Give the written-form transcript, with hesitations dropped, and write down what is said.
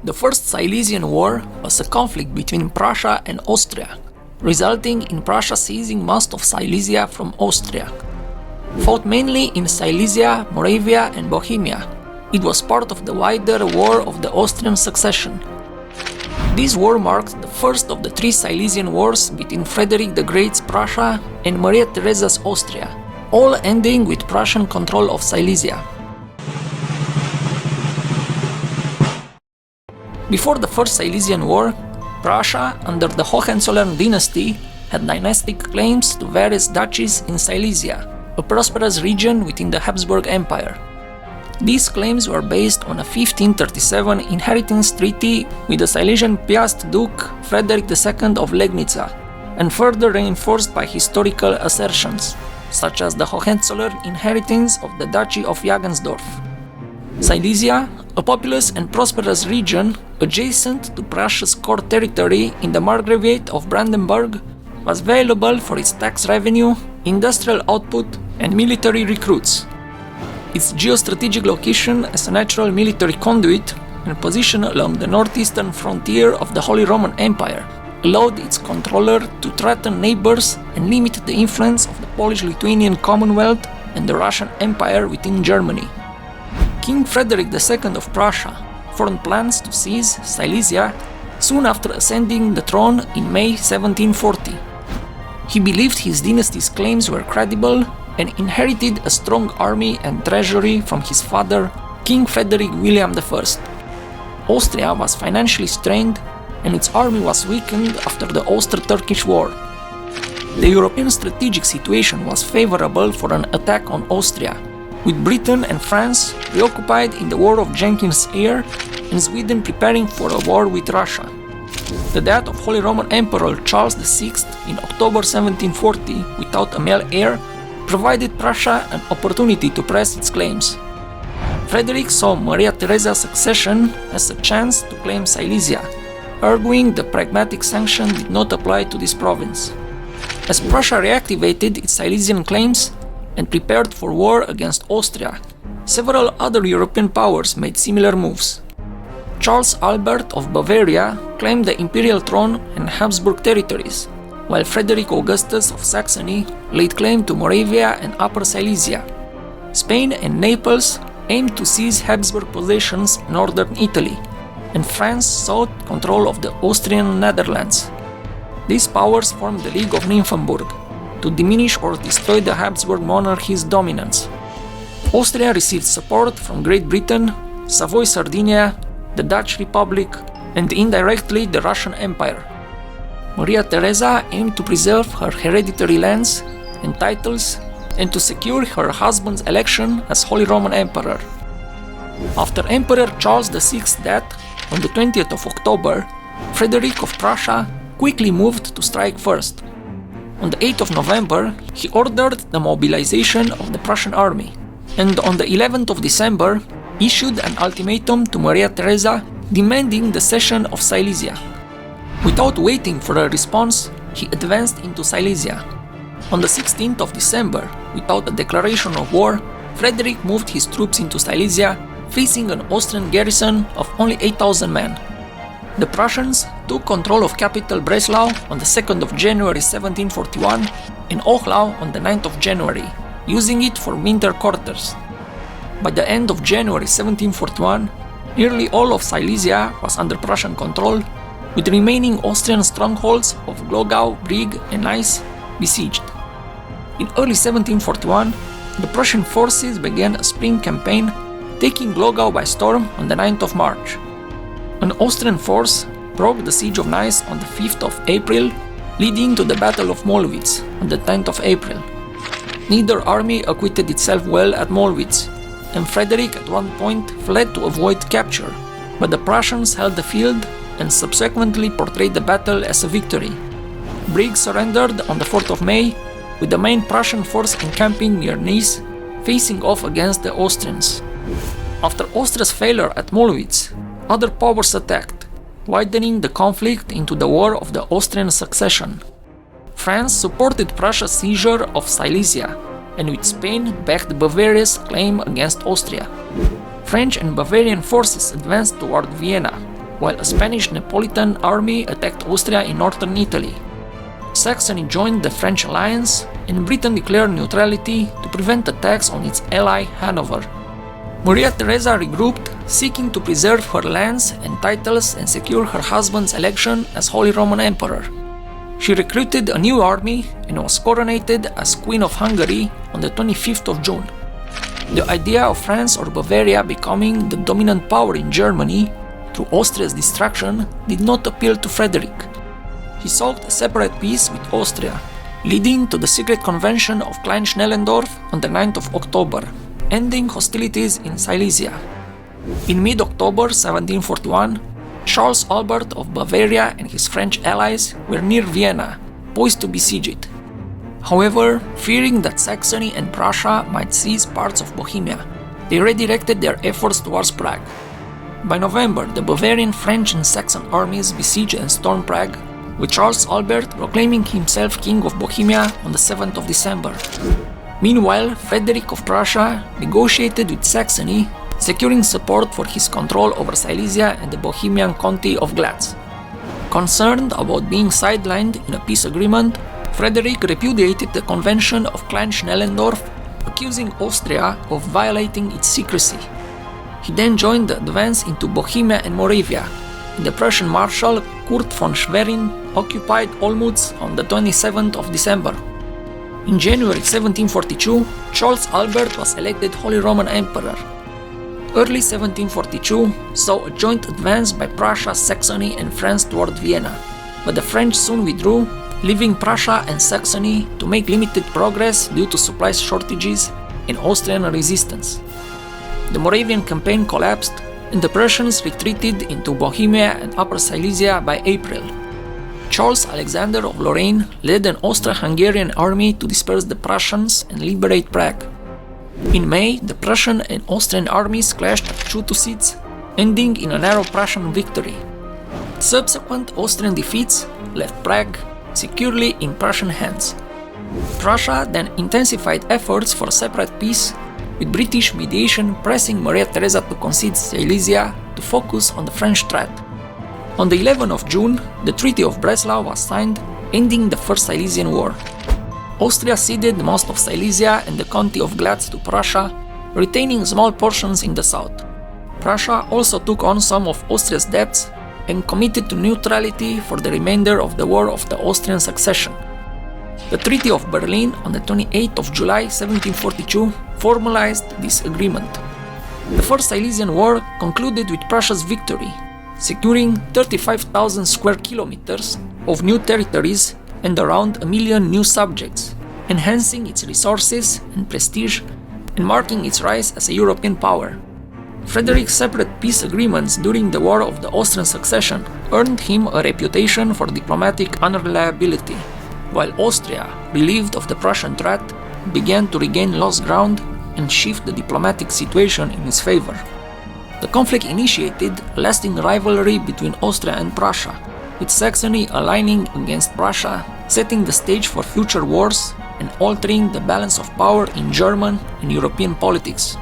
The First Silesian War was a conflict between Prussia and Austria, resulting in Prussia seizing most of Silesia from Austria. Fought mainly in Silesia, Moravia and Bohemia, it was part of the wider War of the Austrian Succession. This war marked the first of the three Silesian Wars between Frederick the Great's Prussia and Maria Theresa's Austria, all ending with Prussian control of Silesia. Before the First Silesian War, Prussia, under the Hohenzollern dynasty, had dynastic claims to various duchies in Silesia, a prosperous region within the Habsburg Empire. These claims were based on a 1537 inheritance treaty with the Silesian Piast Duke Frederick II of Legnica, and further reinforced by historical assertions, such as the Hohenzollern inheritance of the Duchy of Jagensdorf. Silesia, a populous and prosperous region adjacent to Prussia's core territory in the Margraviate of Brandenburg, was valuable for its tax revenue, industrial output, and military recruits. Its geostrategic location as a natural military conduit and position along the northeastern frontier of the Holy Roman Empire allowed its controller to threaten neighbors and limit the influence of the Polish-Lithuanian Commonwealth and the Russian Empire within Germany. King Frederick II of Prussia formed plans to seize Silesia soon after ascending the throne in May 1740. He believed his dynasty's claims were credible and inherited a strong army and treasury from his father, King Frederick William I. Austria was financially strained and its army was weakened after the Austro-Turkish War. The European strategic situation was favorable for an attack on Austria, with Britain and France preoccupied in the War of Jenkins' Ear and Sweden preparing for a war with Russia. The death of Holy Roman Emperor Charles VI in October 1740 without a male heir provided Prussia an opportunity to press its claims. Frederick saw Maria Theresa's succession as a chance to claim Silesia, arguing the pragmatic sanction did not apply to this province. As Prussia reactivated its Silesian claims and prepared for war against Austria, several other European powers made similar moves. Charles Albert of Bavaria claimed the imperial throne and Habsburg territories, while Frederick Augustus of Saxony laid claim to Moravia and Upper Silesia. Spain and Naples aimed to seize Habsburg possessions in northern Italy, and France sought control of the Austrian Netherlands. These powers formed the League of Nymphenburg, to diminish or destroy the Habsburg monarchy's dominance. Austria received support from Great Britain, Savoy-Sardinia, the Dutch Republic, and indirectly the Russian Empire. Maria Theresa aimed to preserve her hereditary lands and titles and to secure her husband's election as Holy Roman Emperor. After Emperor Charles VI's death on the 20th of October, Frederick of Prussia quickly moved to strike first. On the 8th of November, he ordered the mobilization of the Prussian army, and on the 11th of December, issued an ultimatum to Maria Theresa demanding the cession of Silesia. Without waiting for a response, he advanced into Silesia. On the 16th of December, without a declaration of war, Frederick moved his troops into Silesia, facing an Austrian garrison of only 8,000 men. The Prussians took control of capital Breslau on the 2nd of January 1741 and Ochlau on the 9th of January, using it for winter quarters. By the end of January 1741, nearly all of Silesia was under Prussian control, with the remaining Austrian strongholds of Glogau, Brieg and Neisse besieged. In early 1741, the Prussian forces began a spring campaign, taking Glogau by storm on the 9th of March. An Austrian force broke the siege of Neisse on the 5th of April, leading to the Battle of Mollwitz on the 10th of April. Neither army acquitted itself well at Mollwitz, and Frederick at one point fled to avoid capture, but the Prussians held the field and subsequently portrayed the battle as a victory. Brieg surrendered on the 4th of May, with the main Prussian force encamping near Neisse, facing off against the Austrians. After Austria's failure at Mollwitz, other powers attacked, widening the conflict into the War of the Austrian Succession. France supported Prussia's seizure of Silesia, and with Spain backed Bavaria's claim against Austria. French and Bavarian forces advanced toward Vienna, while a Spanish Neapolitan army attacked Austria in northern Italy. Saxony joined the French alliance, and Britain declared neutrality to prevent attacks on its ally Hanover. Maria Theresa regrouped, seeking to preserve her lands and titles and secure her husband's election as Holy Roman Emperor. She recruited a new army and was coronated as Queen of Hungary on the 25th of June. The idea of France or Bavaria becoming the dominant power in Germany through Austria's destruction did not appeal to Frederick. He sought a separate peace with Austria, leading to the secret Convention of Klein Schnellendorf on the 9th of October, ending hostilities in Silesia. In mid-October 1741, Charles Albert of Bavaria and his French allies were near Vienna, poised to besiege it. However, fearing that Saxony and Prussia might seize parts of Bohemia, they redirected their efforts towards Prague. By November, the Bavarian, French and Saxon armies besieged and stormed Prague, with Charles Albert proclaiming himself King of Bohemia on the 7th of December. Meanwhile, Frederick of Prussia negotiated with Saxony, securing support for his control over Silesia and the Bohemian county of Glatz. Concerned about being sidelined in a peace agreement, Frederick repudiated the Convention of Klein Schnellendorf, accusing Austria of violating its secrecy. He then joined the advance into Bohemia and Moravia, and the Prussian Marshal Kurt von Schwerin occupied Olmütz on the 27th of December. In January 1742, Charles Albert was elected Holy Roman Emperor. Early 1742 saw a joint advance by Prussia, Saxony and France toward Vienna, but the French soon withdrew, leaving Prussia and Saxony to make limited progress due to supply shortages and Austrian resistance. The Moravian campaign collapsed, and the Prussians retreated into Bohemia and Upper Silesia by April. Charles Alexander of Lorraine led an Austro-Hungarian army to disperse the Prussians and liberate Prague. In May, the Prussian and Austrian armies clashed at Chutositz, ending in a narrow Prussian victory. Subsequent Austrian defeats left Prague securely in Prussian hands. Prussia then intensified efforts for separate peace, with British mediation pressing Maria Theresa to concede Silesia to focus on the French threat. On the 11th of June, the Treaty of Breslau was signed, ending the First Silesian War. Austria ceded most of Silesia and the county of Glatz to Prussia, retaining small portions in the south. Prussia also took on some of Austria's debts and committed to neutrality for the remainder of the War of the Austrian Succession. The Treaty of Berlin on the 28th of July 1742 formalized this agreement. The First Silesian War concluded with Prussia's victory, securing 35,000 square kilometers of new territories and around 1 million new subjects, enhancing its resources and prestige and marking its rise as a European power. Frederick's separate peace agreements during the War of the Austrian Succession earned him a reputation for diplomatic unreliability, while Austria, relieved of the Prussian threat, began to regain lost ground and shift the diplomatic situation in its favor. The conflict initiated a lasting rivalry between Austria and Prussia, with Saxony aligning against Prussia, setting the stage for future wars and altering the balance of power in German and European politics.